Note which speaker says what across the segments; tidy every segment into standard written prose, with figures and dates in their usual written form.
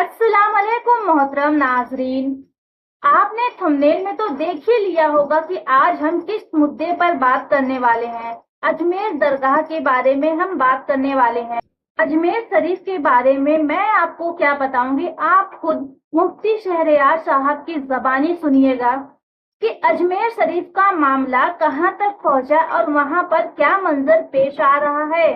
Speaker 1: अस्सलाम वालेकुम मोहतरम नाजरीन। आपने थंबनेल में तो देख ही लिया होगा कि आज हम किस मुद्दे पर बात करने वाले हैं। अजमेर दरगाह के बारे में हम बात करने वाले हैं। अजमेर शरीफ के बारे में मैं आपको क्या बताऊंगी, आप खुद मुफ्ती शहरयार साहब की जबानी सुनिएगा कि अजमेर शरीफ का मामला कहां तक पहुंचा और वहां पर क्या मंजर पेश आ रहा है।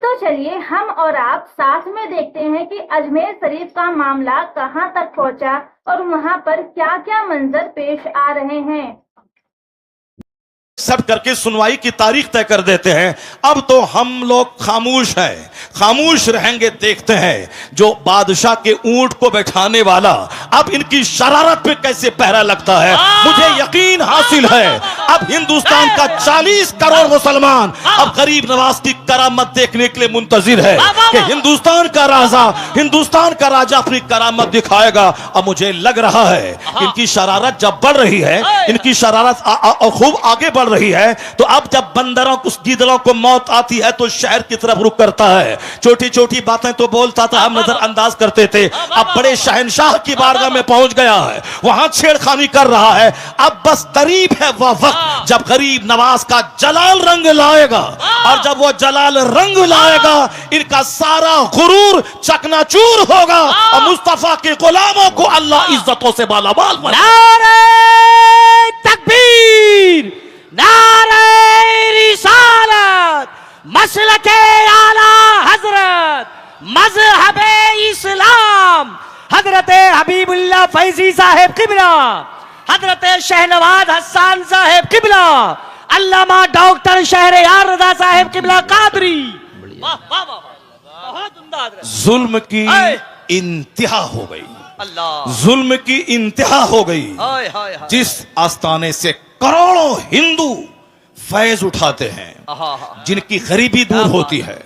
Speaker 1: तो चलिए हम और आप साथ में देखते हैं कि अजमेर शरीफ का मामला कहां तक पहुंचा और वहां पर क्या क्या मंजर पेश आ रहे हैं।
Speaker 2: सब करके सुनवाई की तारीख तय कर देते हैं। अब तो हम लोग खामोश हैं, खामोश रहेंगे। देखते हैं जो बादशाह के ऊंट को बैठाने वाला अब इनकी शरारत पे कैसे पहरा लगता है। मुझे यकीन हासिल है अब हिंदुस्तान का 40 करोड़ मुसलमान अब गरीब नवाज की करामत देखने के लिए मुंतजिर है कि हिंदुस्तान का राजा अपनी करामत दिखाएगा। अब मुझे लग रहा है इनकी शरारत जब बढ़ रही है, इनकी शरारत खूब आगे बढ़ रही है, तो अब जब बंदरों को, गीदड़ों को मौत आती है तो शहर की तरफ रुख करता है। छोटी छोटी बातें तो बोलता था, हम नजरअंदाज करते थे। अब बड़े शहंशाह की बारगाह में पहुंच गया है, वहां छेड़खानी कर रहा है। अब बस करीब है वह वक्त जब गरीब नवाज का जलाल रंग लाएगा, और जब वो जलाल रंग लाएगा इनका सारा गुरूर चकनाचूर होगा और मुस्तफा के गुलामों को अल्लाह इज्जतों से मालामाल बनाएगा।
Speaker 3: तकबीर, नारे रिसालत, मसलके आला हजरत, मजहबे इस्लाम, हजरते हबीबुल्लाह फैजी साहेब किबला, हजरते शहनवाज हसन साहेब किबला, अल्लामा डॉक्टर शहरयार रजा साहेब किबला कादरी। वाह वाह वाह, बहुत उम्दा।
Speaker 2: जुल्म की इंतहा हो गई,
Speaker 3: अल्लाह,
Speaker 2: जुल्म की इंतहा हो गई।
Speaker 3: हाय हाय हाय।
Speaker 2: जिस आस्थाने से करोड़ों हिंदू फैज उठाते हैं, जिनकी गरीबी दूर होती है,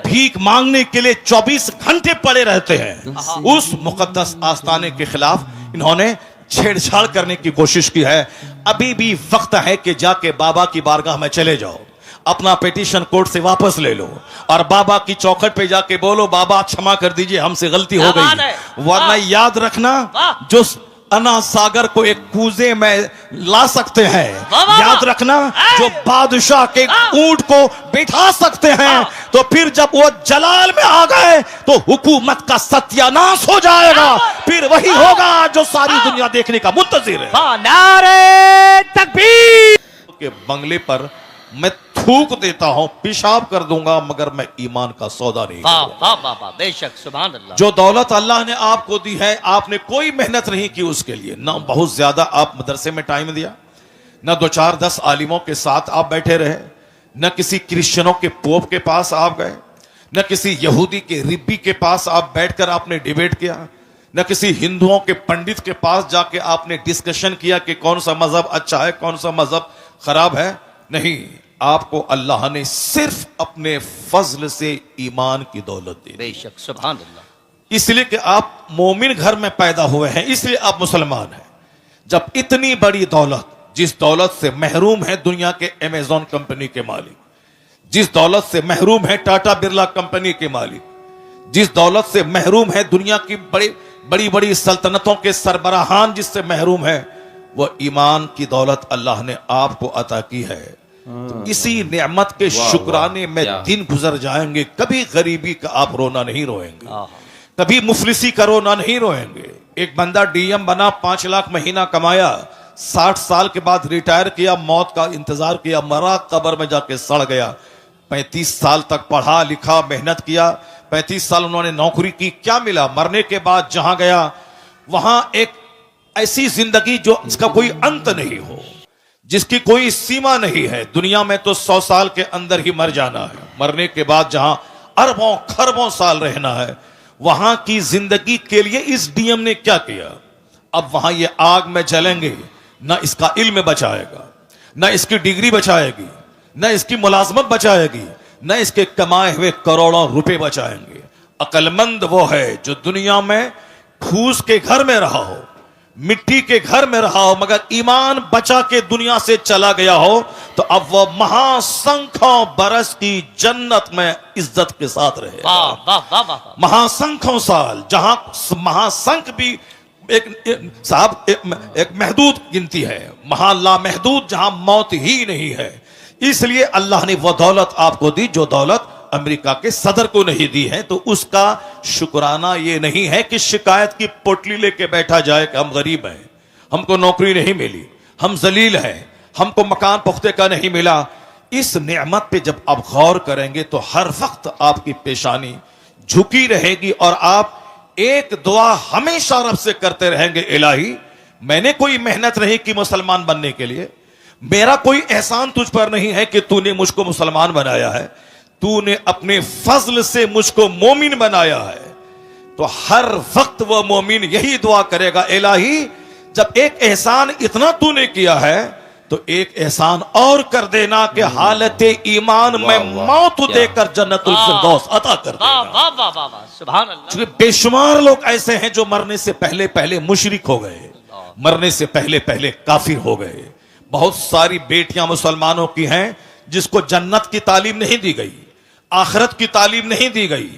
Speaker 2: भीख मांगने के लिए 24 घंटे पड़े रहते हैं, उस मुकद्दस आस्थाने के खिलाफ इन्होंने छेड़छाड़ करने की कोशिश की है। अभी भी वक्त है कि जाके बाबा की बारगाह में चले जाओ, अपना पिटीशन कोर्ट से वापस ले लो और बाबा की चौखट पे जाके बोलो, बाबा क्षमा कर दीजिए, हमसे गलती हो गई। वरना याद रखना, जो अना सागर को एक कूजे में ला सकते हैं, याद रखना, जो बादशाह के ऊंट को बिठा सकते हैं, तो फिर जब वो जलाल में आ गए तो हुकूमत का सत्यानाश हो जाएगा। फिर वही होगा जो सारी दुनिया देखने का मुंतजिर है।
Speaker 3: नारे तकबीर।
Speaker 2: के बंगले पर मैं थूक देता हूं, पेशाब कर दूंगा, मगर मैं ईमान का सौदा नहीं करूंगा।
Speaker 3: बेशक, सुभान अल्लाह।
Speaker 2: जो दौलत अल्लाह ने आपको दी है, आपने कोई मेहनत नहीं की उसके लिए, ना बहुत ज्यादा आप मदरसे में टाइम दिया, ना 2-4-10 आलिमों के साथ आप बैठे रहे, न किसी क्रिश्चियनों के पोप के पास आप गए, न किसी यहूदी के रिब्बी के पास आप बैठकर आपने डिबेट किया, न किसी हिंदुओं के पंडित के पास जाके आपने डिस्कशन किया कि कौन सा मजहब अच्छा है, कौन सा मजहब खराब है। नहीं, आपको अल्लाह ने सिर्फ अपने फजल से ईमान की दौलत दी।
Speaker 3: बेशक, सुभान अल्लाह।
Speaker 2: इसलिए कि आप मोमिन घर में पैदा हुए हैं, इसलिए आप मुसलमान हैं। जब इतनी बड़ी दौलत, जिस दौलत से महरूम है दुनिया के अमेज़न कंपनी के मालिक, जिस दौलत से महरूम है टाटा बिरला कंपनी के मालिक, जिस दौलत से महरूम है दुनिया की बड़ी बड़ी सल्तनतों के सरबराहान, जिससे महरूम है, वह ईमान की दौलत अल्लाह ने आपको अता की है। तो इसी नेमत के शुक्राने में दिन गुजर जाएंगे। कभी गरीबी का आप रोना नहीं रोएंगे, कभी मुफलिसी का रोना नहीं रोएंगे। एक बंदा डीएम बना, 5 लाख महीना कमाया, 60 साल के बाद रिटायर किया, मौत का इंतजार किया, मरा, कब्र में जाके सड़ गया। 35 साल तक पढ़ा लिखा, मेहनत किया, 35 साल उन्होंने नौकरी की, क्या मिला? मरने के बाद जहां गया वहां एक ऐसी जिंदगी जो इसका कोई अंत नहीं हो, जिसकी कोई सीमा नहीं है। दुनिया में तो 100 साल के अंदर ही मर जाना है, मरने के बाद जहां अरबों खरबों साल रहना है, वहां की जिंदगी के लिए इस डीएम ने क्या किया? अब वहां ये आग में जलेंगे, ना इसका इल्म बचाएगा, ना इसकी डिग्री बचाएगी, ना इसकी मुलाजमत बचाएगी, ना इसके कमाए हुए करोड़ों रुपए बचाएंगे। अक्लमंद वो है जो दुनिया में फूस के घर में रहा हो, मिट्टी के घर में रहा हो मगर ईमान बचा के दुनिया से चला गया हो, तो अब वह महासंख्यों बरस की जन्नत में इज्जत के साथ रहे।
Speaker 3: वाह वाह वाह वाह।
Speaker 2: महासंख्यों साल, जहां महासंख भी एक महदूद गिनती है, महाला महदूद, जहां मौत ही नहीं है। इसलिए अल्लाह ने वह दौलत आपको दी जो दौलत अमेरिका के सदर को नहीं दी है। तो उसका शुक्राना ये नहीं है कि शिकायत की पोटली लेके बैठा जाए कि हम गरीब हैं, हमको नौकरी नहीं मिली, हम जलील हैं, हमको मकान पुख्ते का नहीं मिला। इस नेमत पे जब आप गौर करेंगे तो हर वक्त आपकी पेशानी झुकी रहेगी और आप एक दुआ हमेशा रब से करते रहेंगे, इलाही मैंने कोई मेहनत नहीं की मुसलमान बनने के लिए, मेरा कोई एहसान तुझ पर नहीं है कि तूने मुझको मुसलमान बनाया है, तूने अपने फजल से मुझको मोमिन बनाया है। तो हर वक्त वह मोमिन यही दुआ करेगा, इलाही जब एक एहसान इतना तूने किया है तो एक एहसान और कर देना कि हालत ईमान में मौत देकर जन्नतुल फिरदौस अता कर देना।
Speaker 3: वाह वाह वाह वाह, सुभान अल्लाह।
Speaker 2: क्योंकि बेशुमार लोग ऐसे हैं जो मरने से पहले पहले मुशरिक हो गए, मरने से पहले पहले काफिर हो गए। बहुत सारी बेटियां मुसलमानों की हैं जिसको जन्नत की तालीम नहीं दी गई, आखिरत की तालीम नहीं दी गई,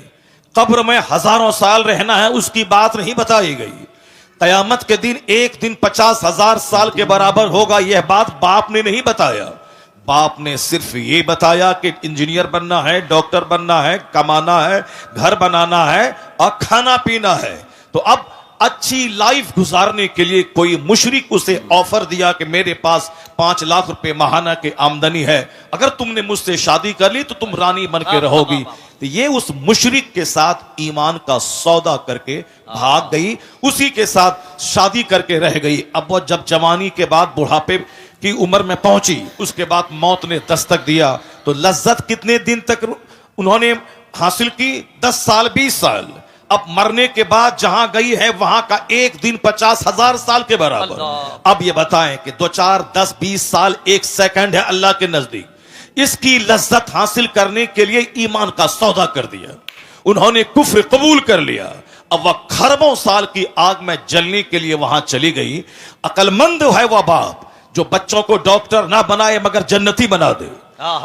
Speaker 2: कब्र में हजारों साल रहना है उसकी बात नहीं बताई गई, कयामत के दिन एक दिन 50,000 साल के बराबर होगा यह बात बाप ने नहीं बताया। बाप ने सिर्फ ये बताया कि इंजीनियर बनना है, डॉक्टर बनना है, कमाना है, घर बनाना है और खाना पीना है। तो अब अच्छी लाइफ गुजारने के लिए कोई मुशरिक उसे ऑफर दिया कि मेरे पास 5 लाख रुपए माहाना की आमदनी है, अगर तुमने मुझसे शादी कर ली तो तुम रानी बन के रहोगी। तो ये उस मुशरिक के साथ ईमान का सौदा करके भाग गई, उसी के साथ शादी करके रह गई। अब वो जब जवानी के बाद बुढ़ापे की उम्र में पहुंची, उसके बाद मौत ने दस्तक दिया। तो लज्जत कितने दिन तक उन्होंने हासिल की? 10 साल 20 साल। अब मरने के बाद जहां गई है वहां का एक दिन 50,000 साल के बराबर। अब ये बताएं कि 2 4 10 20 साल एक सेकंड है अल्लाह के नजदीक। इसकी लज्जत हासिल करने के लिए ईमान का सौदा कर दिया, उन्होंने कुफ्र कबूल कर लिया। अब वह खरबों साल की आग में जलने के लिए वहां चली गई। अकलमंद है वह बाप जो बच्चों को डॉक्टर ना बनाए मगर जन्नती बना दे,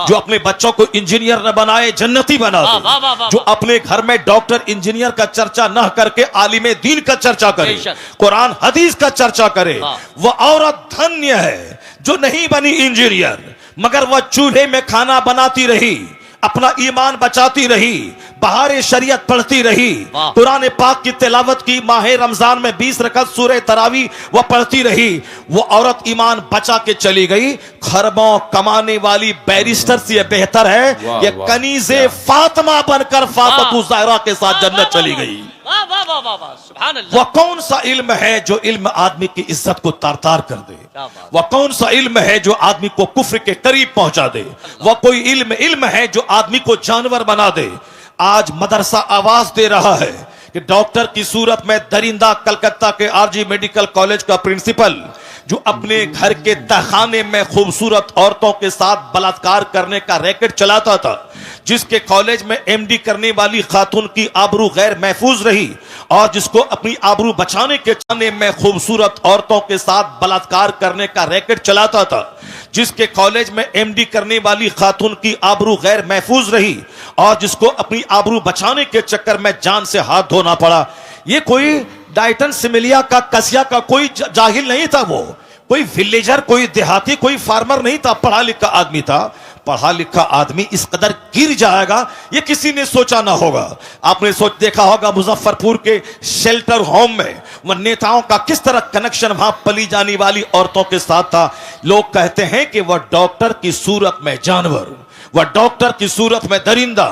Speaker 2: जो अपने बच्चों को इंजीनियर न बनाए जन्नती बना दे, जो अपने घर में डॉक्टर इंजीनियर का चर्चा न करके आलिमे दीन का चर्चा करे, कुरान हदीस का चर्चा करे। वह औरत धन्य है जो नहीं बनी इंजीनियर मगर वह चूल्हे में खाना बनाती रही, अपना ईमान बचाती रही, बहारे शरीयत पढ़ती रही, कुरान पाक की तिलावत की, माह रमजान में 20 रकअत सूरह तरावी वह पढ़ती रही। वो औरत ईमान बचा के चली गई। खरबों कमाने वाली बैरिस्टर से बेहतर है ये कनीज़े फातिमा बनकर फातिमा ज़हरा के साथ जन्नत चली गई। वह कौन सा इल्म है जो इल्म आदमी की इज्जत को तार-तार कर दे? वह कौन सा इल्म है जो आदमी को कुफ्र के करीब पहुंचा दे? वह कोई इल्म है जो आदमी को जानवर बना दे? आज मदरसा आवाज दे रहा है कि डॉक्टर की सूरत में दरिंदा कलकत्ता के आरजी मेडिकल कॉलेज का प्रिंसिपल जो अपने घर के तहखाने में खूबसूरत औरतों के साथ बलात्कार करने का रैकेट चलाता था, जिसके कॉलेज में एमडी करने वाली खातून की आबरू गैर महफूज रही और जिसको अपनी आबरू बचाने के चाहने में खूबसूरत औरतों के साथ बलात्कार करने का रैकेट चलाता था, जिसके कॉलेज में एमडी करने वाली खातून की आबरू गैर महफूज रही और जिसको अपनी आबरू बचाने के चक्कर में जान से हाथ धोना पड़ा। ये कोई डाइटन सिमिलिया का कसिया का कोई जाहिल नहीं था, वो कोई विलेजर, कोई देहाती, कोई फार्मर नहीं था, पढ़ा लिखा आदमी था। पढ़ा लिखा आदमी इस कदर गिर जाएगा ये किसी ने सोचा ना होगा। आपने देखा होगा मुजफ्फरपुर के शेल्टर होम में वह नेताओं का किस तरह कनेक्शन वहां पली जाने वाली औरतों के साथ था। लोग कहते हैं कि वह डॉक्टर की सूरत में जानवर, वह डॉक्टर की सूरत में दरिंदा।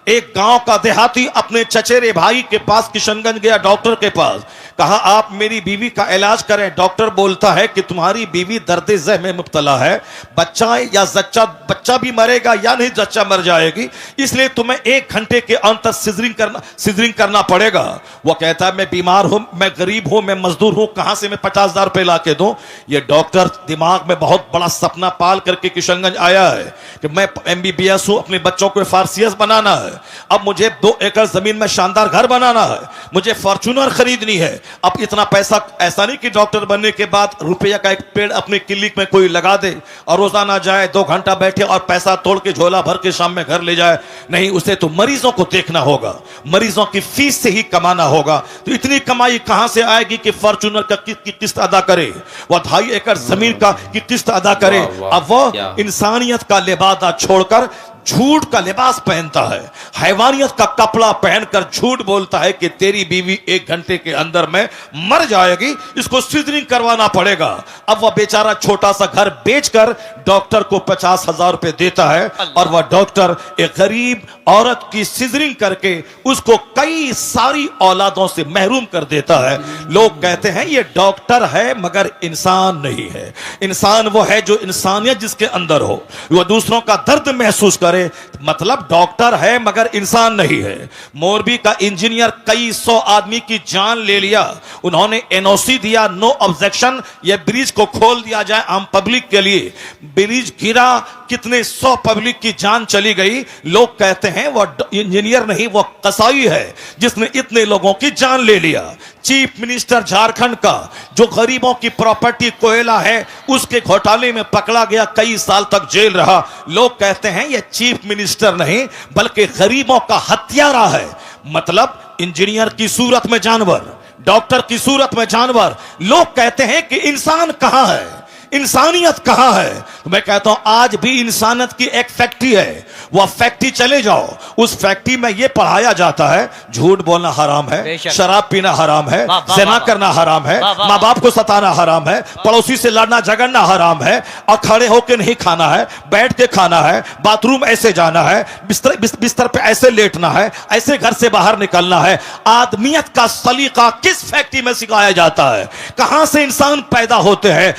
Speaker 2: एक गांव का देहाती अपने चचेरे भाई के पास किशनगंज गया, डॉक्टर के पास, कहा आप मेरी बीवी का इलाज करें। डॉक्टर बोलता है कि तुम्हारी बीवी दर्द ज़ह में मुब्तला है, बच्चा बच्चा भी मरेगा या नहीं, बच्चा मर जाएगी, इसलिए तुम्हें 1 घंटे के अंतर सिजरिंग करना पड़ेगा। वो कहता है मैं बीमार हूं, मैं गरीब हूं, मैं मजदूर हूं, कहां से मैं 50,000 रुपए ला के दूं। ये डॉक्टर दिमाग में बहुत बड़ा सपना पाल करके किशनगंज आया है कि मैं MBBS हूं, अपने बच्चों को FRCS बनाना है, अब मुझे 2 एकड़ जमीन में शानदार घर बनाना है, मुझे फॉर्च्यूनर खरीदनी है। अब इतना पैसा, ऐसा नहीं कि डॉक्टर बनने के बाद रुपया का एक पेड़ अपने क्लिनिक में कोई लगा दे और रोजाना जाए 2 घंटा बैठे और पैसा तोड़ के झोला भर के शाम में घर ले जाए। नहीं, उसे तो मरीजों को देखना होगा, मरीजों की फीस से ही कमाना होगा। तो इतनी कमाई कहां से आएगी कि फॉर्च्यूनर का की किस्त अदा करे, वह 2.5 एकड़ जमीन का की किस्त अदा करे। अब वो इंसानियत का लिबादा छोड़कर झूठ का लिबास पहनता है, हैवानियत का कपड़ा पहनकर झूठ बोलता है कि तेरी बीवी 1 घंटे के अंदर में मर जाएगी, इसको सिजरिंग करवाना पड़ेगा। अब वह बेचारा छोटा सा घर बेचकर डॉक्टर को 50,000 रुपए देता है और वह डॉक्टर एक गरीब औरत की सिजरिंग करके उसको कई सारी औलादों से महरूम कर देता है। लोग कहते हैं ये डॉक्टर है मगर इंसान नहीं है। इंसान वो है जो इंसानियत जिसके अंदर हो, वो दूसरों का दर्द महसूस करे, मतलब डॉक्टर है मगर इंसान नहीं है। मोरबी का इंजीनियर कई 100 आदमी की जान ले लिया, उन्होंने NOC दिया, नो ऑब्जेक्शन, ये ब्रिज को खोल दिया जाए आम पब्लिक के लिए। ब्रिज गिरा, कितने 100 पब्लिक की जान चली गई। लोग कहते हैं वो इंजीनियर नहीं, वो कसाई है जिसने इतने लोगों की जान ले लिया। चीफ मिनिस्टर झारखंड का जो गरीबों की प्रॉपर्टी कोयला है उसके घोटाले में पकड़ा गया, कई साल तक जेल रहा। लोग कहते हैं यह चीफ मिनिस्टर नहीं बल्कि गरीबों का हत्यारा है। मतलब इंजीनियर की सूरत में जानवर, डॉक्टर की सूरत में जानवर। लोग कहते हैं कि इंसान कहां है, इंसानियत कहां है। तो मैं कहता हूं आज भी इंसानियत की एक फैक्ट्री है, वह फैक्ट्री चले जाओ, उस फैक्ट्री में यह पढ़ाया जाता है झूठ बोलना हराम है, शराब पीना हराम है, ज़िना करना हराम है, माँ बाप को सताना हराम है, पड़ोसी से लड़ना झगड़ना हराम है, और खड़े होकर नहीं खाना है, बैठ के खाना है, बाथरूम ऐसे जाना है, बिस्तर पे ऐसे लेटना है, ऐसे घर से बाहर निकलना है। आदमियत का सलीका किस फैक्ट्री में सिखाया जाता है? कहां से इंसान पैदा होते हैं?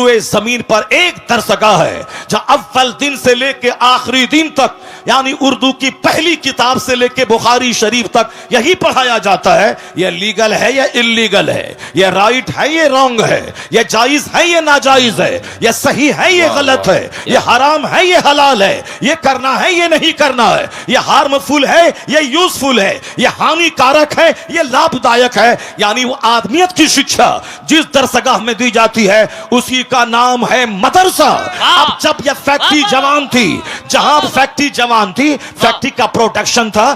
Speaker 2: इस जमीन पर एक दरसगाह है जहां अव्वल दिन से लेके आखिरी दिन तक, यानी उर्दू की पहली किताब से लेके बुखारी शरीफ तक यही पढ़ाया जाता है। यह लीगल है या इल्लीगल है, यह राइट है ये रॉन्ग है, यह जायज है ये नाजायज है, यह सही है ये गलत है, यह हराम है ये हलाल है, यह करना है ये नहीं करना है, यह हार्मफुल है ये यूजफुल है, यह हानिकारक है ये लाभदायक है। यानी वो आदमियत की शिक्षा जिस दरसगाह में दी जाती है उसी का नाम है मदरसा। अब जब यह फैक्ट्री जवान थी, जहां फैक्ट्री जवान थी, फैक्ट्री का प्रोडक्शन था,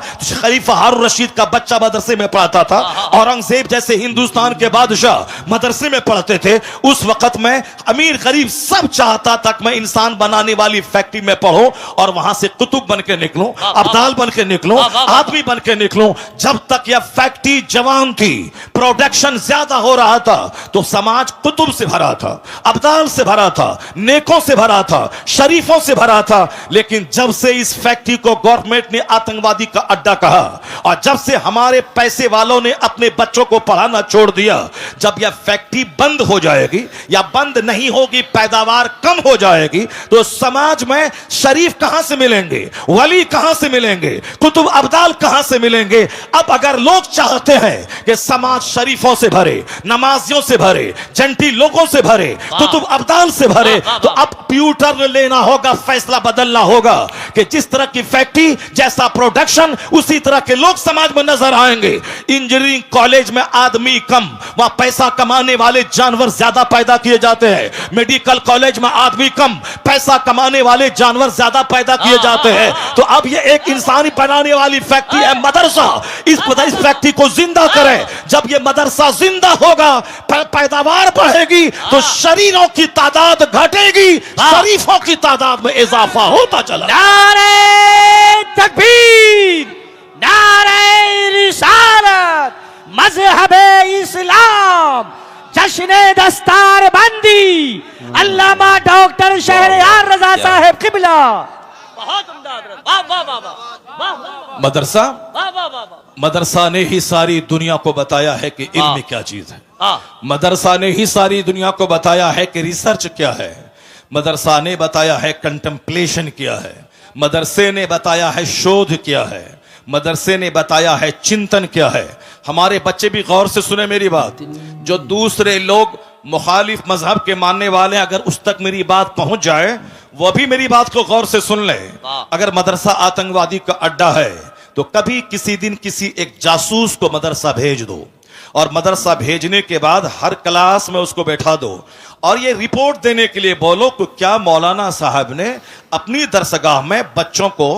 Speaker 2: खलीफा हारून रशीद का बच्चा मदरसे में पढ़ता था, औरंगजेब जैसे हिंदुस्तान के बादशाह मदरसे में पढ़ते थे। उस वक्त में अमीर गरीब सब चाहता था मैं इंसान बनाने वाली फैक्ट्री में पढ़ूं और वहां से कुतुब बन के निकलूं, अब्दाल बन के निकलूं, आदमी बन के निकलूं। जब तक यह फैक्ट्री जवान थी, प्रोडक्शन ज्यादा हो रहा था, तो समाज कुतुब से भरा था, अब्दाल से भरा था, नेकों से भरा था, शरीफों से भरा था। लेकिन जब से इस फैक्ट्री को गवर्नमेंट ने आतंकवादी का अड्डा कहा और जब से हमारे पैसे वालों ने अपने बच्चों को पढ़ाना छोड़ दिया, जब यह फैक्ट्री बंद हो जाएगी या बंद नहीं होगी, पैदावार कम हो जाएगी, तो समाज में शरीफ कहां से मिलेंगे, वली कहां से मिलेंगे, कुतुब अब्दाल कहां से मिलेंगे। अब अगर लोग चाहते हैं कि समाज शरीफों से भरे, नमाजियों से भरे, जंटी लोगों से भरे, कुतुब अब्दाल से भरे, तो अब कंप्यूटर लेना होगा, फैसला बदलना होगा कि जिस तरह की फैक्ट्री जैसा प्रोडक्शन उसी तरह के लोग समाज में नजर आएंगे। इंजीनियरिंग कॉलेज में आदमी कम, वहां पैसा कमाने वाले जानवर ज्यादा पैदा किए जाते हैं। मेडिकल कॉलेज में आदमी कम, पैसा कमाने वाले जानवर ज्यादा पैदा किए जाते हैं। तो अब ये एक इंसानी बनाने वाली फैक्ट्री है मदरसा। इस फैक्ट्री को जिंदा करें। जब ये मदरसा जिंदा होगा, पैदावार बढ़ेगी, तो शरीरों की तादाद घटेगी, शरीफों की तादाद में इजाफा होता चला।
Speaker 4: नारे तकबीर, नारे रिसालत, मज़हबे इस्लाम, जश्ने दस्तार बंदी, अल्लामा डॉक्टर शहरयार रजा साहब किबला।
Speaker 3: बहुत उम्दा हज़रत, वाह वाह वाह वाह वाह।
Speaker 2: मदरसा,
Speaker 3: वाह वाह वाह वाह।
Speaker 2: मदरसा ने ही सारी दुनिया को बताया है कि इल्म क्या चीज है। मदरसा ने ही सारी दुनिया को बताया है कि रिसर्च क्या है। मदरसा ने बताया है कंटेम्पलेशन किया है, मदरसे ने बताया है शोध किया है, मदरसे ने बताया है चिंतन क्या है। हमारे बच्चे भी गौर से सुने मेरी बात, जो दूसरे लोग मुखालिफ मजहब के मानने वाले अगर उस तक मेरी बात पहुंच जाए वो भी मेरी बात को गौर से सुन ले। अगर मदरसा आतंकवादी का अड्डा है तो कभी किसी दिन किसी एक जासूस को मदरसा भेज दो, और मदरसा भेजने के बाद हर क्लास में उसको बैठा दो और ये रिपोर्ट देने के लिए बोलो कि क्या मौलाना साहब ने अपनी दरसगाह में बच्चों को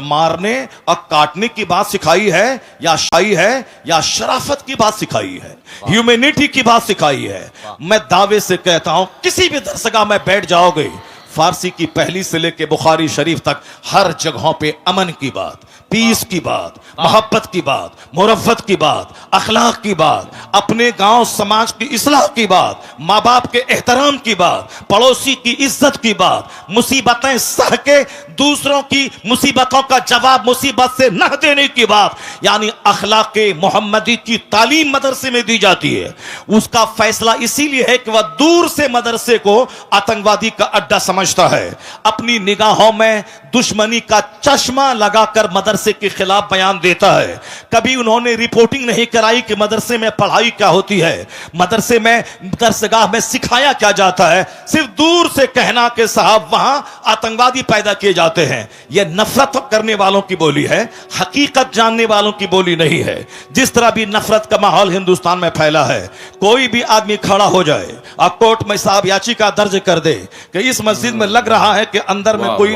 Speaker 2: मारने और काटने की बात सिखाई है या शराफत की बात सिखाई है, ह्यूमैनिटी की बात सिखाई है। मैं दावे से कहता हूं किसी भी दरसगाह में बैठ जाओगे, फारसी की पहली से लेकर बुखारी शरीफ तक हर जगहों पे अमन की बात, पीस की बात, मोहब्बत की बात, मुरफ़्फ़त की बात, अखलाक की बात, अपने गांव समाज की इस्लाह की बात, माँ बाप के एहतराम की बात, पड़ोसी की इज्जत की बात, मुसीबतें सह के दूसरों की मुसीबतों का जवाब मुसीबत से न देने की बात, यानी अखलाक मोहम्मदी की तालीम मदरसे में दी जाती है। उसका फैसला इसीलिए है कि वह दूर से मदरसे को आतंकवादी का अड्डा समझता है, अपनी निगाहों में दुश्मनी का चश्मा लगाकर मदरसे के खिलाफ बयान देता है। कभी उन्होंने रिपोर्टिंग नहीं कराई कि मदरसे में पढ़ाई क्या होती है, मदरसे में दरसगाह में सिखाया क्या जाता है, सिर्फ दूर से कहना कि साहब वहां आतंकवादी पैदा किए जाते हैं। यह नफरत करने वालों की बोली है, हकीकत जानने वालों की बोली नहीं है। जिस तरह भी नफरत का माहौल हिंदुस्तान में फैला है, कोई भी आदमी खड़ा हो जाए और कोर्ट में साहब याचिका दर्ज कर दे कि इस मस्जिद में लग रहा है कि अंदर में कोई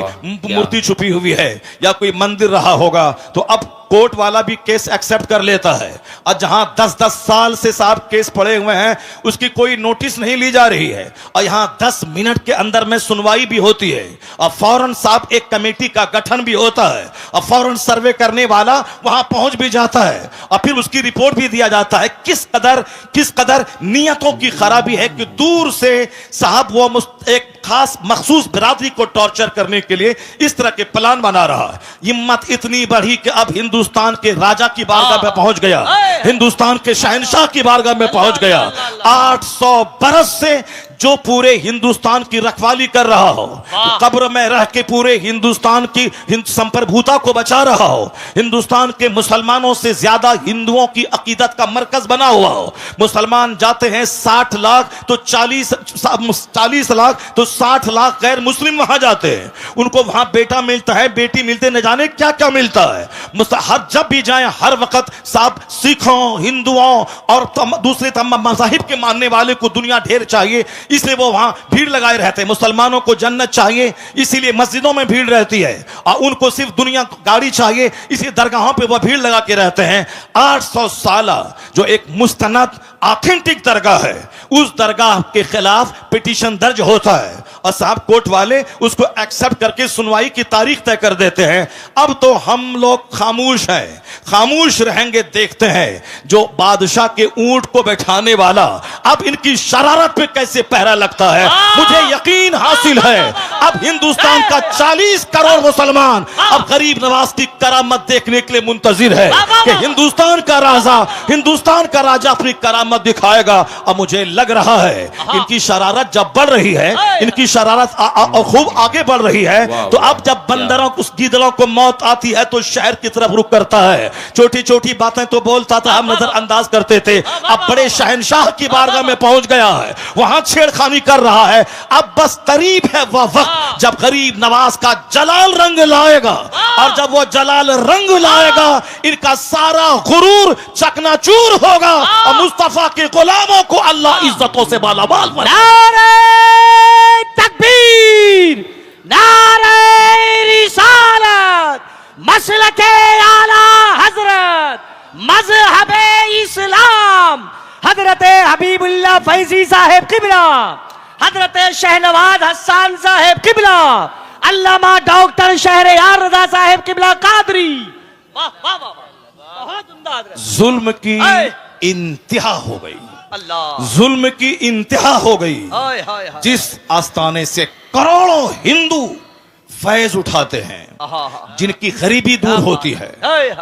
Speaker 2: मूर्ति छुपी हुई है या कोई मंदिर रहा होगा, तो अब कोर्ट वाला भी केस एक्सेप्ट कर लेता है। और जहां 10-10 साल से साहब केस पड़े हुए हैं उसकी कोई नोटिस नहीं ली जा रही है, और यहां 10 मिनट के अंदर में सुनवाई भी होती है, और फौरन साहब एक कमेटी का गठन भी होता है, और फौरन सर्वे करने वाला वहां पहुंच भी जाता है, और फिर उसकी रिपोर्ट भी दिया जाता है। किस कदर नियतों की खराबी है कि दूर से साहब वो एक खास मखसूस बिरादरी को टॉर्चर करने के लिए इस तरह के प्लान बना रहा है। हिम्मत इतनी बढ़ी कि अब हिंदुस्तान के राजा की बारगाह में पहुंच गया, हिंदुस्तान के शहंशाह की बारगाह में पहुंच गया। 800 बरस से जो पूरे हिंदुस्तान की रखवाली कर रहा हो, कब्र में रह के पूरे हिंदुस्तान की संप्रभुता को बचा रहा हो, हिंदुस्तान के मुसलमानों से ज्यादा हिंदुओं की अकीदत का मरकज बना हुआ हो। मुसलमान जाते हैं 60 लाख तो 40 लाख तो 60 लाख गैर मुस्लिम वहां जाते हैं, उनको वहां बेटा मिलता है, बेटी मिलते, न जाने क्या क्या मिलता है। हर जब भी जाए हर वक्त साहब सिखों, हिंदुओं और दूसरे तमाम मज़ाहिब के मानने वाले को दुनिया ढेर चाहिए, इसलिए वो वहां भीड़ लगाए रहते हैं। मुसलमानों को जन्नत चाहिए इसीलिए मस्जिदों में भीड़ रहती है, और उनको सिर्फ दुनिया गाड़ी चाहिए इसलिए दरगाहों पे वो भीड़ लगा के रहते हैं। 800 साल जो एक मुस्तनद ऑथेंटिक दरगाह है, उस दरगाह के खिलाफ पिटीशन दर्ज होता है और साहब कोर्ट वाले उसको एक्सेप्ट करके सुनवाई की तारीख तय कर देते हैं। अब तो हम लोग खामोश हैं, खामोश रहेंगे, देखते हैं जो बादशाह के ऊंट को बैठाने वाला अब इनकी शरारत पे कैसे पहरा लगता है। मुझे यकीन हासिल है अब हिंदुस्तान का 40 करोड़ मुसलमान अब गरीब नवाज की करामत देखने के लिए मुंतजिर है कि हिंदुस्तान का राजा अपनी करामत दिखाएगा। और मुझे लग रहा है इनकी शरारत जब बढ़ रही है, इनकी शरारत खूब आगे बढ़ रही है, तो अब जब बंदरों उस गीदड़ों को मौत आती है तो शहर की तरफ रुख करता है। छोटी छोटी बातें तो बोलता था, हम नजरअंदाज करते थे, अब बड़े शहंशाह की बारगाह में पहुंच गया है, वहां छेड़खानी कर रहा है। अब बस करीब है वह वक्त जब गरीब नवाज का जलाल रंग लाएगा, और जब वो जलाल रंग लाएगा इनका सारा गुरूर चकनाचूर होगा और मुस्तफा के गुलामों को अल्लाह इज्जतों से मालामाल बनाएगा।
Speaker 4: नारे तकबीर, नारे रिसालत, मसलके आला हजरत, मजहबे इस्लाम, हजरत हबीबुल्लाह फैजी साहेब किबला, हजरत शहनवाज हसन साहेब किबला, अल्लामा डॉक्टर शहरयार रजा साहेब किबला कादरी।
Speaker 3: वाह वाह वाह, बहुत उम्दा हजरत।
Speaker 2: जुल्म की इंतहा हो गई,
Speaker 3: अल्लाह,
Speaker 2: जुल्म की इंतहा हो गई।
Speaker 3: हाय हाय हाय,
Speaker 2: जिस आस्थाने से करोड़ों हिंदू फैज उठाते हैं, जिनकी गरीबी दूर होती है,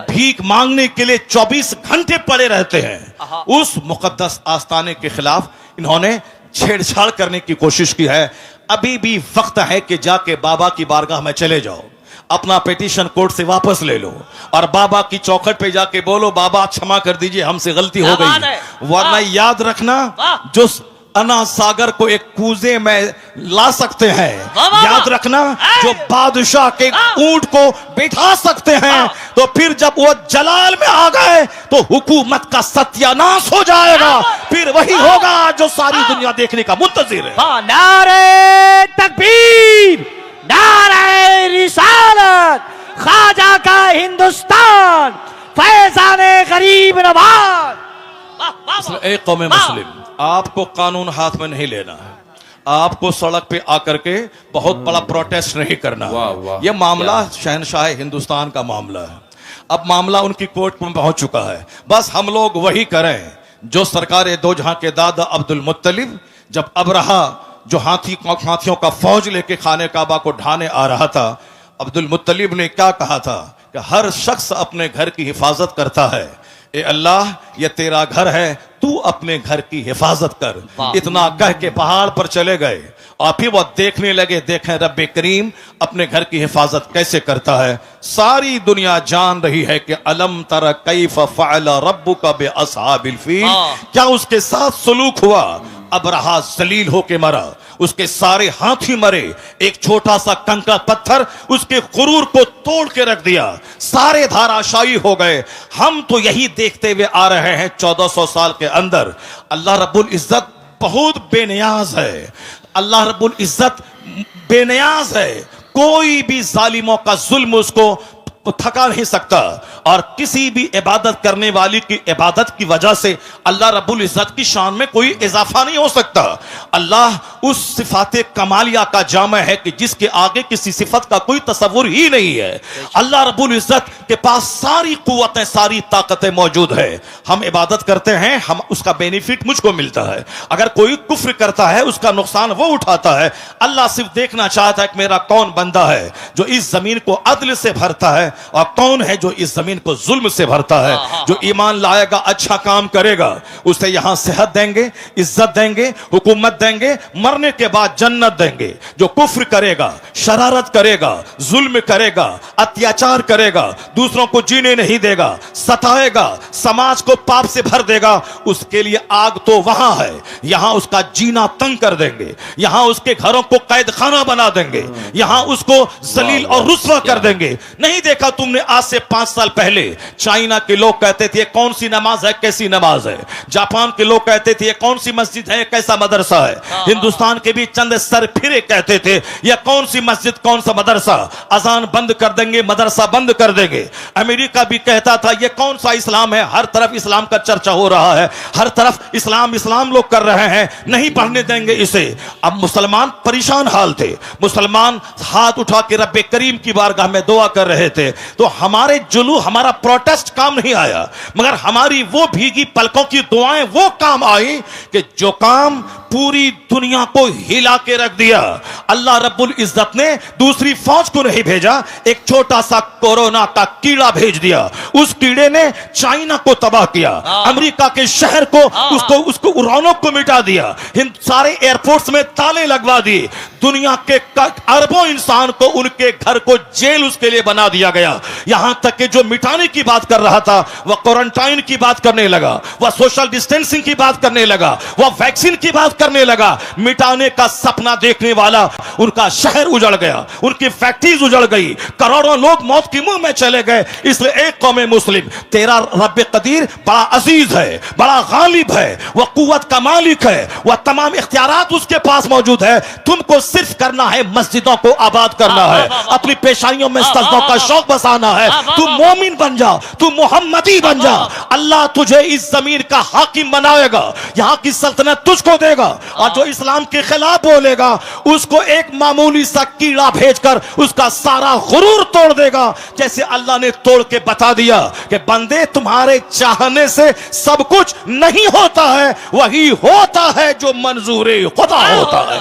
Speaker 2: भीख मांगने के लिए 24 घंटे पड़े रहते हैं, उस मुकद्दस आस्थाने के खिलाफ इन्होंने छेड़छाड़ करने की कोशिश की है। अभी भी वक्त है कि जाके बाबा की बारगाह में चले जाओ, अपना पिटीशन कोर्ट से वापस ले लो और बाबा की चौखट पे जाके बोलो, बाबा क्षमा कर दीजिए, हमसे गलती हो
Speaker 3: क्या बात
Speaker 2: गई।
Speaker 3: है?
Speaker 2: वरना
Speaker 3: वाह।
Speaker 2: याद रखना,
Speaker 3: वाह।
Speaker 2: जो अना सागर को एक कूजे में ला सकते हैं,
Speaker 3: वाह, वाह,
Speaker 2: याद
Speaker 3: वाह।
Speaker 2: रखना,
Speaker 3: है।
Speaker 2: जो बादशाह के
Speaker 3: वाह।
Speaker 2: ऊंट को बैठा सकते हैं,
Speaker 3: वाह।
Speaker 2: तो फिर जब वो जलाल में आ गए तो हुकूमत का सत्यानाश हो जाएगा। फिर वही होगा जो सारी दुनिया देखने का मुंतजिर है।
Speaker 4: हाँ, नारे तकबीर, नारे रिसालत, ख्वाजा का हिंदुस्तान, फैजाने गरीब नवाज।
Speaker 3: वाह, वाह, वाह।
Speaker 2: एक कौम मुस्लिम, आपको कानून हाथ में नहीं लेना है, आपको सड़क पे आकर के बहुत बड़ा प्रोटेस्ट नहीं करना है। यह मामला शहनशाह हिंदुस्तान का मामला है। अब मामला उनकी कोर्ट में पहुंच चुका है। बस हम लोग वही करें जो सरकार दो जहां के दादा अब्दुल मुत्तलिब, जब अबरहा जो हाथियों का फौज लेके खाने काबा को ढाने आ रहा था, अब्दुल मुत्तलिब ने क्या कहा था कि हर शख्स अपने घर की हिफाजत करता है, ए अल्लाह ये तेरा घर है, तू अपने घर की हिफाजत कर। इतना कह के पहाड़ पर चले गए और फिर वो देखने लगे, देखें रब्बे करीम अपने घर की हिफाजत कैसे करता है। सारी दुनिया जान रही है कि अलम तरा कैफ फअल रब्बुका बिअसहाबिल फील, क्या उसके साथ सलूक हुआ। अबरहा जलील होके मरा, उसके सारे हाथी मरे, एक छोटा सा कंकड़ पत्थर उसके गुरूर को तोड़ के रख दिया, सारे धाराशायी हो गए। हम तो यही देखते हुए आ रहे हैं 1400 साल के अंदर। अल्लाह रब्बुल इज्जत बहुत बेनियाज है, अल्लाह रब्बुल इज्जत बेनियाज है, कोई भी जालिमों का जुल्म उसको थका नहीं सकता। और किसी भी इबादत करने वाली की इबादत की वजह से अल्लाह रब्बुल इज्जत की शान में कोई इजाफा नहीं हो सकता। अल्लाह उस सिफाते कमालिया का जामा है कि जिसके आगे किसी सिफत का कोई तस्वुर ही नहीं है। अल्लाह रब्बुल इज्जत के पास सारी कुव्वतें, सारी ताकतें मौजूद है। हम इबादत करते हैं, हम उसका बेनिफिट मुझको मिलता है। अगर कोई कुफ्र करता है उसका नुकसान वो उठाता है। अल्लाह सिर्फ देखना चाहता है कि मेरा कौन बंदा है जो इस जमीन को अदल से भरता है और कौन है जो इस जमीन को जुल्म से भरता है। जो ईमान लाएगा, अच्छा काम करेगा, उसे यहां सेहत देंगे, इज्जत देंगे, हुकूमत देंगे, मरने के बाद जन्नत देंगे। जो कुफ्र करेगा, शरारत करेगा, जुल्म करेगा, अत्याचार करेगा, दूसरों को जीने नहीं देगा, सताएगा, समाज को पाप से भर देगा, उसके लिए आग तो वहां है, यहां उसका जीना तंग कर देंगे, यहां उसके घरों को कैद खाना बना देंगे, यहां उसको जलील और रुस्वा कर देंगे। नहीं देखा तुमने आज से 5 साल पहले चाइना के लोग कहते थे कौन सी नमाज है, कैसी नमाज है। जापान के लोग कहते थे कौन सी मस्जिद है, कैसा मदरसा है। हिंदुस्तान के भी चंद सरफिरे कहते थे यह कौन सी मस्जिद, कौन सा मदरसा, अजान बंद कर देंगे, मदरसा बंद कर देंगे। अमेरिका भी कहता था यह कौन सा इस्लाम है, हर तरफ इस्लाम का चर्चा हो रहा है, हर तरफ इस्लाम इस्लाम लोग कर रहे हैं, नहीं पढ़ने देंगे इसे। अब मुसलमान परेशान हाल थे, मुसलमान हाथ उठा के रब्बे करीम की बारगाह में दुआ कर रहे थे। तो हमारे जुलू, हमारा प्रोटेस्ट काम नहीं आया, मगर हमारी वो भीगी पलकों की दुआएं वो काम आई कि जो काम पूरी दुनिया को हिला के रख दिया। अल्लाह रब्बुल इज्जत ने दूसरी फौज को नहीं भेजा, एक छोटा सा कोरोना का कीड़ा भेज दिया। उस कीड़े ने चाइना को तबाह किया, अमेरिका के शहर को, उसको रौनक को मिटा दिया, सारे एयरपोर्ट्स में ताले लगवा दिए, दुनिया के अरबों इंसान को उनके घर को जेल उसके लिए बना दिया गया। यहां तक कि जो मिटाने की बात कर रहा था वह क्वारंटाइन की बात करने लगा, वह सोशल डिस्टेंसिंग की बात करने लगा, वह वैक्सीन की बात करने लगा। मिटाने का सपना देखने वाला उनका शहर उजड़ गया, उनकी फैक्ट्रीज उजड़ गई, करोड़ों लोग मौत के मुंह में चले गए। इसलिए एक कौम मुस्लिम, तेरा रब्बे कदीर बड़ा अजीज है, बड़ा गालिब है, वह कुव्वत का मालिक है, वह तमाम इख्तियारात उसके पास मौजूद है। तुमको सिर्फ करना है मस्जिदों को आबाद करना है, अपनी पेशानियों में सजदों का शौक बसाना है। तू मोमिन बन जा, तू मोहम्मदी बन जा, अल्लाह तुझे इस जमीन का हाकिम बनाएगा, यहां की सल्तनत तुझको देगा। और जो इस्लाम के खिलाफ बोलेगा उसको एक मामूली सा कीड़ा भेजकर उसका सारा गुरूर तोड़ देगा। जैसे अल्लाह ने तोड़ के बता दिया कि बंदे तुम्हारे चाहने से सब कुछ नहीं होता है, वही होता है जो मंजूरी खुदा होता है।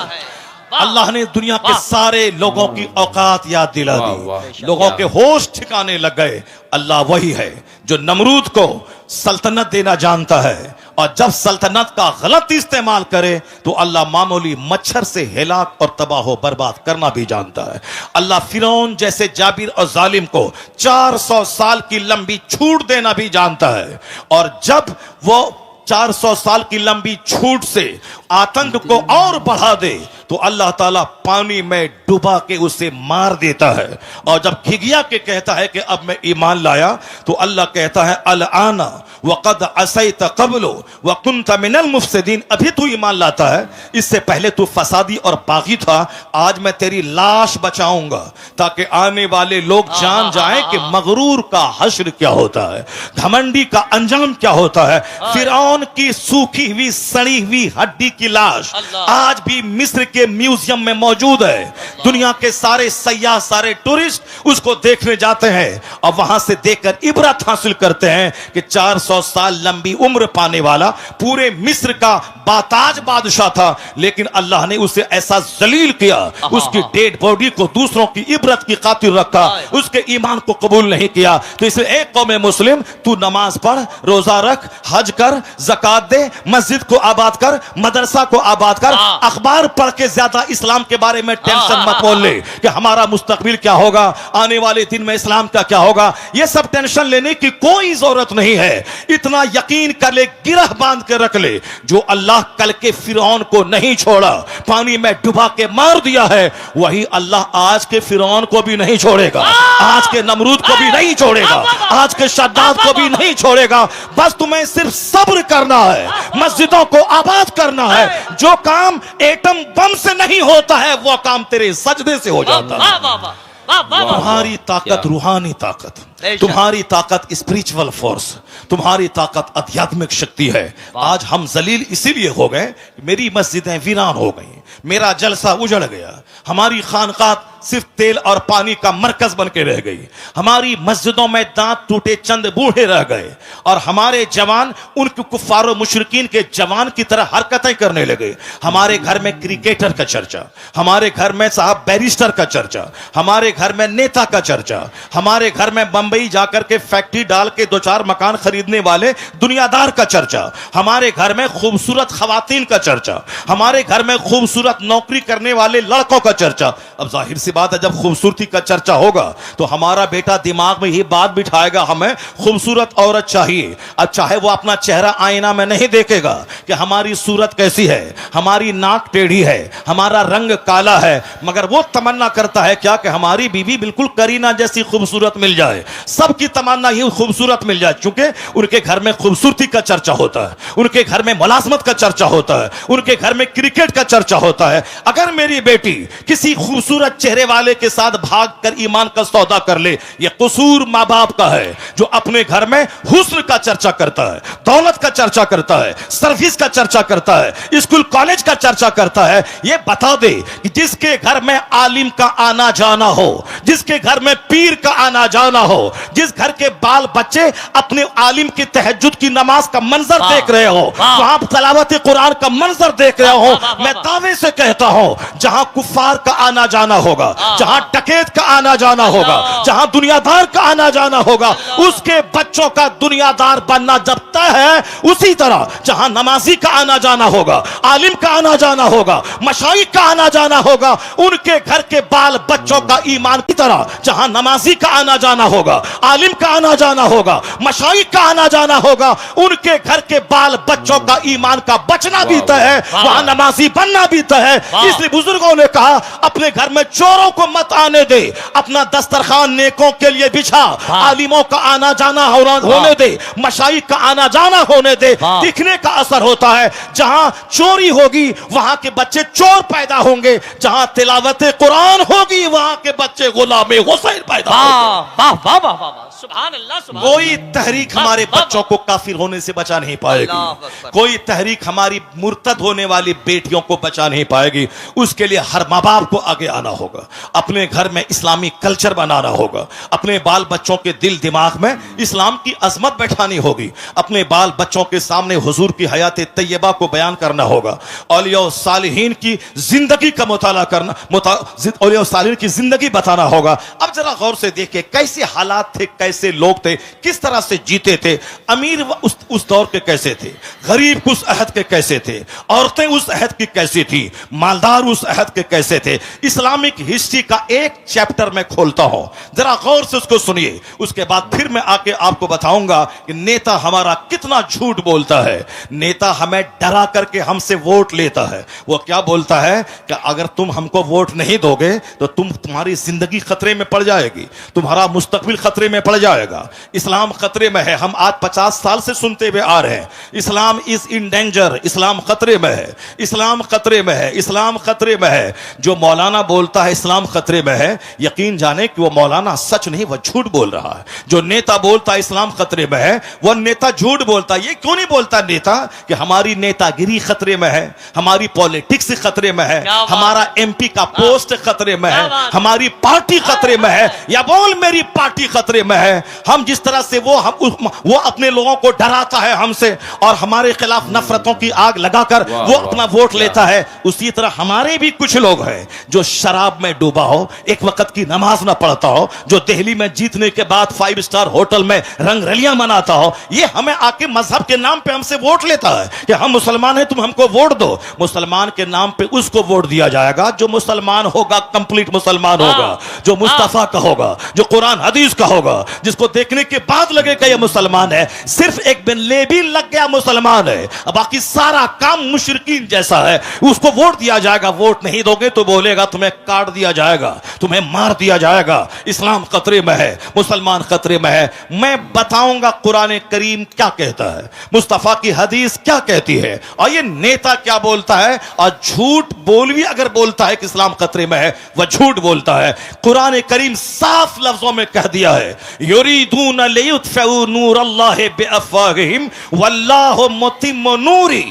Speaker 2: अल्लाह ने दुनिया के सारे लोगों की औकात याद दिला दी, लोगों के होश ठिकाने लग गए। अल्लाह वही है जो नमरूद को सल्तनत देना जानता है और जब सल्तनत का गलत इस्तेमाल करे तो अल्लाह मामूली मच्छर से हिलाक और तबाह बर्बाद करना भी जानता है। अल्लाह फिरौन जैसे जाबिर और जालिम को 400 साल की लंबी छूट देना भी जानता है, और जब वो 400 साल की लंबी छूट से आतंक को और बढ़ा दे तो अल्लाह ताला पानी में डुबा के उसे मार देता है। और जब खिगिया के कहता है कि अब मैं ईमान लाया, तो अल्लाह कहता है अल आना वक़द असैत क़ब्लु व कुन्त मिनल मुफ़सिदीन, अभी तू ईमान लाता है, इससे पहले तू फसादी और बागी था। आज मैं तेरी लाश बचाऊंगा ताकि आने वाले लोग जान जाएं कि मगरूर का हश्र क्या होता है, घमंडी का अंजाम क्या होता है। फिरौन की सूखी हुई सड़ी हुई हड्डी की लाश आज भी मिस्र के म्यूजियम में मौजूद है। दुनिया के सारे सयाह, सारे टूरिस्ट उसको देखने जाते हैं और वहां से देखकर इबरत हासिल करते हैं कि 400 साल लंबी उम्र पाने वाला पूरे मिस्र का बाताज बादशाह था, लेकिन अल्लाह ने उसे ऐसा जलील किया, उसकी डेड बॉडी को दूसरों की इबरत की खातिर रखा, उसके ईमान को कबूल नहीं किया। तो इसलिए एक कौम मुस्लिम, तू नमाज पढ़, रोजा रख, हज कर, ज़कात दे, मस्जिद को आबाद कर, मदरसा को आबाद कर, अखबार पढ़ के ज्यादा इस्लाम के बारे में टेंशन मत बोल ले कि हमारा मुस्तकबिल क्या होगा, आने वाले दिन में इस्लाम का क्या होगा। यह सब टेंशन लेने की कोई जरूरत नहीं है। इतना यकीन कर ले, गिरह बांध के रख ले, जो अल्लाह कल के फिरौन को नहीं छोड़ा, पानी में डुबा के मार दिया है, वही अल्लाह आज के फिरौन को भी नहीं छोड़ेगा, आज के नमरूद को भी नहीं छोड़ेगा, आज के शद्दाद को भी नहीं छोड़ेगा। बस तुम्हें सिर्फ सब्र करना है, मस्जिदों को आबाद करना है। जो काम एटम बम से नहीं होता है वो काम तेरे सजदे से हो जाता है। तुम्हारी ताकत रूहानी ताकत, तुम्हारी ताकत स्पिरिचुअल फोर्स, तुम्हारी ताकत आध्यात्मिक शक्ति है। आज हम जलील इसीलिए हो गए, मेरी मस्जिदें वीरान हो गई, मेरा जलसा उजड़ गया, हमारी खानकाह सिर्फ तेल और पानी का मरकज बन के रह गई, हमारी मस्जिदों में दांत टूटे चंद बूढ़े रह गए, और हमारे जवान उनके कुफ्फार मुशरिकीन के जवान की तरह हरकतें करने लगे। हमारे घर में क्रिकेटर का चर्चा, हमारे घर में साहब बैरिस्टर का चर्चा, हमारे घर में नेता का चर्चा, हमारे घर में बंबई जाकर के फैक्ट्री डाल के 2-4 मकान खरीदने वाले दुनियादार का चर्चा, हमारे घर में खूबसूरत खवातीन का चर्चा, हमारे घर में खूबसूरत नौकरी करने वाले लड़कों का चर्चा। अब जाहिर सी बात है, जब खूबसूरती का चर्चा होगा तो हमारा बेटा दिमाग में ही बात बिठाएगा, हमें खूबसूरत औरत चाहिए। अब चाहे वो अपना चेहरा आईना में नहीं देखेगा कि हमारी सूरत कैसी है, हमारी नाक टेढ़ी है, हमारा रंग काला है, मगर वो तमन्ना करता है क्या कि हमारी बीवी बिल्कुल करीना जैसी खूबसूरत मिल जाए। सबकी तमन्ना ही खूबसूरत मिल जाए, क्योंकि उनके घर में खूबसूरती का चर्चा होता है, उनके घर में मुलाजमत का चर्चा होता है, उनके घर में क्रिकेट का चर्चा होता है। अगर मेरी बेटी किसी खूबसूरत चेहरे वाले के साथ भागकर ईमान का सौदा कर ले, यह कसूर मां बाप का है, जो अपने घर में हुस्न का चर्चा करता है, दौलत का चर्चा करता है, सर्विस का चर्चा करता है, स्कूल कॉलेज का चर्चा करता है। यह बता दे कि जिसके घर में आलिम का आना जाना हो, जिसके घर में पीर का आना जाना हो, जिस घर के बाल बच्चे अपने आलिम की तहज्जुद की नमाज का मंजर देख रहे हो, वहां तलावत कुरान का मंजर देख रहे हो, मैं दावे से कहता हूं जहां कुफ्फार का आना जाना होगा, जहां डकैत का आना जाना होगा, जहां दुनियादार का आना जाना होगा, उसके बच्चों का दुनियादार बनना जब तय है, उसी तरह जहां नमाजी का आना जाना होगा, आलिम का आना जाना होगा, मशाइख का आना जाना होगा, उनके घर के बाल बच्चों का ईमान की तरह जहां नमाजी का आना जाना होगा, आलिम का आना जाना होगा, मशाइख का आना जाना होगा, उनके घर के बाल बच्चों का ईमान का बचना भी तय है, वहां नमाजी बनना भी तय है। इसलिए बुजुर्गों ने कहा अपने घर में चोरों को मत आने दे, अपना दस्तरखान नेकों के लिए बिछा, आलिमों का आना जाना होने दे, मशाइख का आना जाना होने दे। दिखने का असर होता है, जहां चोरी होगी वहां के बच्चे चोर पैदा होंगे, जहां तिलावत कुरान होगी वहां के बच्चे गुलाम हुसैन पैदा होंगे।
Speaker 3: सुभान अल्लाह, सुभान
Speaker 2: कोई तहरीक हमारे बच्चों को काफिर होने से बचा नहीं पाएगी, कोई तहरीक हमारी मुर्तद होने वाली बेटियों को बचा नहीं पाएगी। उसके लिए हर माँ बाप को आगे आना होगा, अपने घर में इस्लामी कल्चर बनाना होगा, अपने बाल बच्चों के दिल दिमाग में इस्लाम की अजमत बैठानी होगी, अपने बाल बच्चों के सामने हुजूर की हयात तैयबा को बयान करना होगा, औलिया और सालिहीन की जिंदगी का मुताला करना, औलिया और सालिहीन की जिंदगी बताना होगा। अब जरा गौर से देखिए कैसे हालात थे, कैसे लोग थे, किस तरह से जीते थे। अमीर उस दौर के कैसे थे, गरीब उस अहद के कैसे थे, औरतें उस अहद की कैसी थी, मालदार उस अहद के कैसे थे। इस्लामिक हिस्ट्री का एक चैप्टर मैं खोलता हूं, जरा गौर से उसको सुनिए, उसके बाद फिर मैं आके आपको बताऊंगा कि नेता हमारा कितना झूठ बोलता है। नेता हमें डरा करके हमसे वोट लेता है। वो क्या बोलता है कि अगर तुम हमको वोट नहीं दोगे तो तुम्हारी जिंदगी खतरे में पड़ जाएगी, तुम्हारा मुस्तकबिल खतरे में पड़ जाएगा, इस्लाम खतरे में है। हम आज 50 साल से सुनते हुए आ रहे हैं, इस्लाम इज इन डेंजर, इस्लाम खतरे में है, इस्लाम खतरे में है, इस्लाम खतरे में है। जो मौलाना बोलता है इस्लाम खतरे में है, यकीन जाने कि वो मौलाना सच नहीं, वह झूठ बोल रहा है। जो नेता बोलता है इस्लाम खतरे में है, वह नेता झूठ बोलता है। ये क्यों नहीं बोलता नेता कि हमारी नेतागिरी खतरे में है, हमारी पॉलिटिक्स खतरे में है, हमारा एमपी का पोस्ट खतरे में है, हमारी पार्टी खतरे में है, या बोल मेरी पार्टी खतरे में है। हम जिस तरह से वो अपने लोगों को डराता है हमसे और हमारे खिलाफ नफरतों की आग लगाकर वो अपना वोट लेता है, उसी तरह हमारे भी कुछ लोग हैं जो शराब में डूबा हो, एक वक्त की नमाज ना पढ़ता हो, जो दिल्ली में जीतने के बाद 5 स्टार होटल में रंगरलियां मनाता हो, ये हमें आके मजहब के नाम पे हमसे वोट लेता है कि हम मुसलमान हैं, तुम हमको वोट दो। मुसलमान के नाम पे उसको वोट दिया जाएगा जो मुसलमान होगा, कंप्लीट मुसलमान होगा, जो मुस्तफा का होगा, जो कुरान हदीस का होगा, जिसको देखने के बाद लगेगा ये मुसलमान है। सिर्फ एक बिन लेबी लग गया मुसलमान है, बाकी सारा काम मुशरिकीन जैसा है, उसको वोट दिया जाएगा। वोट नहीं दोगे तो बोलेगा तुम्हें काट दिया जाएगा, तुम्हें मार दिया जाएगा। इस्लाम खतरे में है, मुसलमान खतरे में है। मैं बताऊंगा कुरान करीम क्या कहता है, मुस्तफा की हदीस क्या कहती है, और ये नेता क्या बोलता है। और झूठ बोल भी अगर बोलता है कि इस्लाम खतरे में है, वह झूठ बोलता है। कुरान करीम साफ लफ्जों में कह दिया है, युरीदून लियुत्फिउ नूरल्लाहि बिअफ़वाहिहिम वल्लाहु मुतिम्मु नूरी।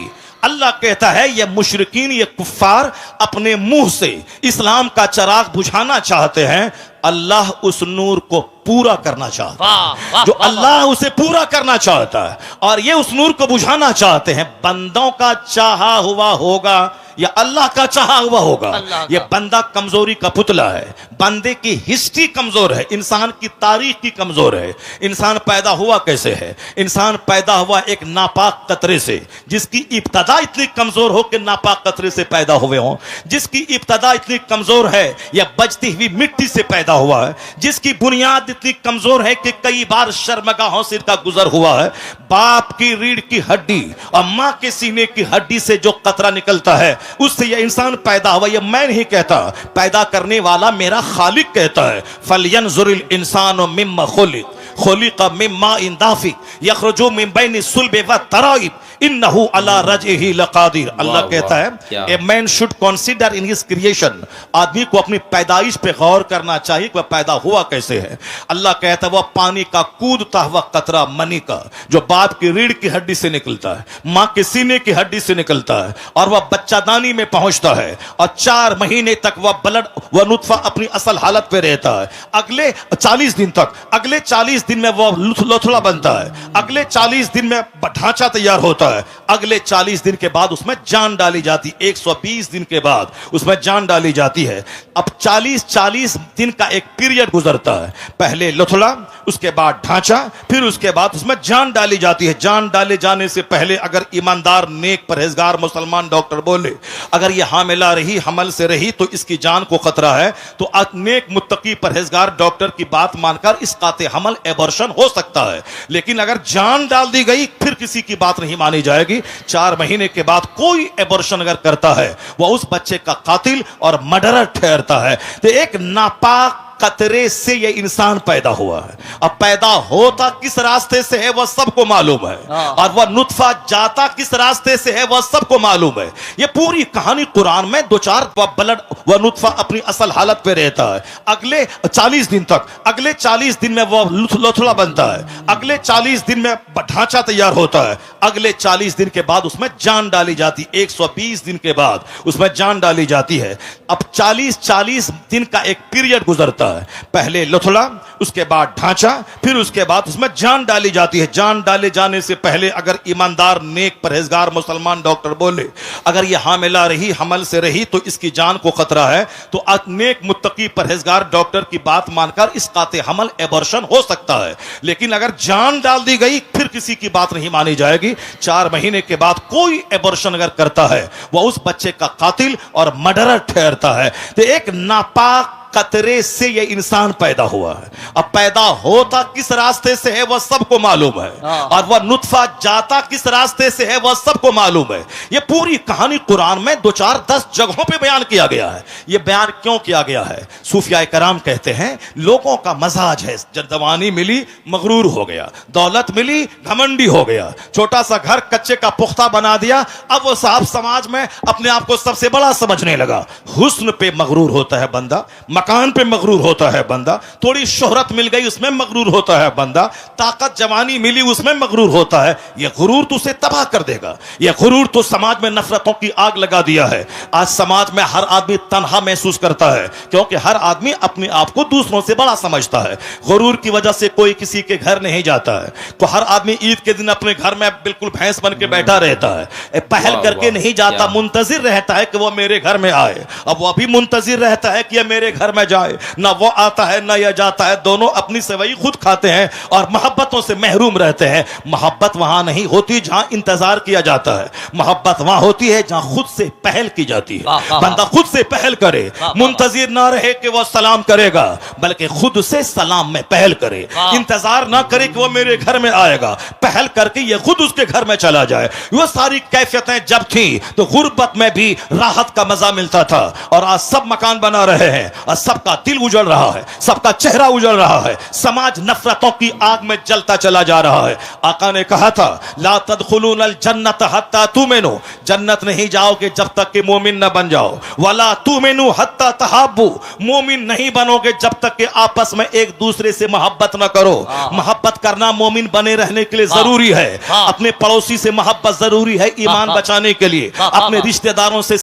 Speaker 2: अल्लाह कहता है ये मुशरिकीन, ये कुफ्फार अपने मुंह से इस्लाम का चिराग बुझाना चाहते हैं, अल्लाह उस नूर को पूरा करना चाहता है। जो अल्लाह उसे पूरा करना चाहता है और ये उस नूर को बुझाना चाहते हैं। बंदों का चाहा हुआ होगा या अल्लाह का चाहा हुआ होगा। ये बंदा कमजोरी का पुतला है, बंदे की हिस्ट्री कमजोर है, इंसान की तारीख की कमजोर है। इंसान पैदा हुआ कैसे है? इंसान पैदा हुआ एक नापाक कतरे से, जिसकी इब्तदा इतनी कमजोर हो कि नापाक कतरे से पैदा हुए हों, जिसकी इब्तदा इतनी कमजोर है या बजती हुई मिट्टी से पैदा हुआ है, जिसकी बुनियाद इतनी कमजोर है कि कई बार शर्मगाहों से का गुजर हुआ है। बाप की रीढ़ की हड्डी और मां के सीने की हड्डी से जो कतरा निकलता है, उससे यह इंसान पैदा हुआ। यह मैं नहीं कहता, पैदा करने वाला मेरा खालिक कहता है। फलयंजुरिल इंसानु मिम्मा खुलिक़ मिम्मा इन दाफिक यखरुजु मिन बैनि सुल्बि व तराइब इन्नहु अला रजइही लक़ादिर। अल्लाह कहता है a man should consider in his creation. आदमी को अपनी पैदाइश पे गौर करना चाहिए कि वह पैदा हुआ कैसे है। अल्लाह कहता है वह पानी का कूदता हुआ कतरा मनी का, जो बाप की रीढ़ की हड्डी से निकलता है, मां के सीने की हड्डी से निकलता है और वह बच्चादानी में पहुंचता है और 4 महीने तक वह ब्लड वह नुत्फा अपनी असल हालत पे रहता है। अगले 40 दिन तक, अगले 40 दिन में वह लोथड़ा बनता है, अगले 40 दिन में ढांचा तैयार होता है, अगले 40 दिन के बाद उसमें जान डाली जाती, 120 दिन के बाद उसमें जान डाली जाती है। अब 40 दिन का एक पीरियड गुजरता है, पहले लोथड़ा, उसके बाद ढांचा, फिर उसके बाद उसमें जान डाली जाती है। जान डाले जाने से पहले अगर ईमानदार नेक परहेजगार मुसलमान डॉक्टर बोले अगर यह हामिला रही, हमल से रही तो इसकी जान को खतरा है, तो नेक मुत्तकी परहेजगार डॉक्टर की बात मानकर इस काते हमल एबॉर्शन हो सकता है। लेकिन अगर जान डाल दी गई फिर किसी की बात नहीं मानी जाएगी। 4 महीने के बाद कोई एबॉर्शन अगर करता है वह उस बच्चे का कातिल और मर्डरर ठहरता है। तो एक नापाक कतरे से ये इंसान पैदा हुआ है। अब पैदा होता किस रास्ते से है वह सबको मालूम है, और वह नुत्फा जाता किस रास्ते से है वह सबको मालूम है। ये पूरी कहानी कुरान में दो चार ब्लड वह नुत्फा अपनी असल हालत पे रहता है अगले 40 दिन तक। अगले 40 दिन में वह लोथड़ा बनता है, अगले 40 दिन में ढांचा तैयार होता है, अगले 40 दिन के बाद उसमें जान डाली जाती, 120 दिन के बाद उसमें जान डाली जाती है। अब 40 दिन का एक पीरियड गुजरता है, पहले लोथड़ा, उसके बाद ढांचा, फिर उसके बाद उसमें जान डाली जाती है। जान डाले जाने से पहले अगर ईमानदार नेक परहेजगार मुसलमान डॉक्टर बोले अगर ये हामिला रही, हमल से रही तो इसकी जान को खतरा है, तो नेक मुत्तकी परहेजगार डॉक्टर की बात मानकर इस काते हमल एबॉर्शन हो सकता है। लेकिन अगर जान डाल दी गई फिर किसी की बात नहीं मानी जाएगी। 4 महीने के बाद कोई एबॉर्शन अगर करता है वह उस बच्चे का कातिल और मर्डरर ठहरता है। तो एक नापाक कतरे से ये इंसान पैदा हुआ है। अब पैदा होता किस रास्ते से है वह सबको मालूम है, और वह नुत्फा जाता किस रास्ते से है वह सबको मालूम है। ये पूरी कहानी कुरान में 2, 4, 10 जगहों पे बयान किया गया है। ये बयान क्यों किया गया है? सूफिया कराम कहते हैं लोगों का मजाज है, जब जवानी मिली मगरूर हो गया, दौलत मिली घमंडी हो गया, छोटा सा घर कच्चे का पुख्ता बना दिया, अब वो साहब समाज में अपने आप को सबसे बड़ा समझने लगा। हुस्न पे मगरूर होता है बंदा, मकान पे मगरूर होता है बंदा, थोड़ी शोहरत मिल गई उसमें मगरूर होता है बंदा, ताकत जवानी मिली उसमें मगरूर होता है। यह गुरूर तो उसे तबाह कर देगा। यह गुरूर तो समाज में नफरतों की आग लगा दिया है। आज समाज में हर आदमी तन्हा महसूस करता है क्योंकि हर आदमी अपने आप को दूसरों से बड़ा समझता है। गुरूर की वजह से कोई किसी के घर नहीं जाता है। तो हर आदमी ईद के दिन अपने घर में बिल्कुल भैंस बन के बैठा रहता है, पहल करके नहीं जाता, मुंतजिर रहता है कि वह मेरे घर में आए। अब वह भी मुंतजिर रहता है कि यह मेरे घर में जाए, ना वो आता है ना यह जाता है, दोनों अपनी सेवई खुद खाते हैं और मोहब्बतों से महरूम रहते हैं। मोहब्बत वहां नहीं होती जहां इंतजार किया जाता है, मोहब्बत वहां होती है जहां खुद से पहल की जाती है। बंदा खुद से पहल करे, मुंतजिर ना रहे कि वो सलाम करेगा, बल्कि खुद से सलाम में पहल करे, इंतजार ना करे कि वो मेरे घर में आएगा, पहल करके ये खुद उसके घर में चला जाए। वो सारी कैफियतें जब थी तो गुर्बत में भी राहत का मजा मिलता था, और आज सब मकान बना रहे हैं और सबका दिल उजड़ रहा है, सबका चेहरा उजड़ रहा है, समाज नफरतों की आग में जलता चला जा रहा है। आका ने कहा था ला तदखुलूनल जन्नत हत्ता तुमिनु, जन्नत नहीं जाओगे जब तक कि मोमिन न बन जाओ, वला तुमिनु हत्ता तहाब्बू, मोमिन नहीं बनोगे जब तक कि आपस में एक दूसरे से मोहब्बत न करो। मोहब्बत करना मोमिन बने रहने के लिए जरूरी है। अपने पड़ोसी से मोहब्बत जरूरी है ईमान बचाने के लिए, अपने रिश्तेदारों से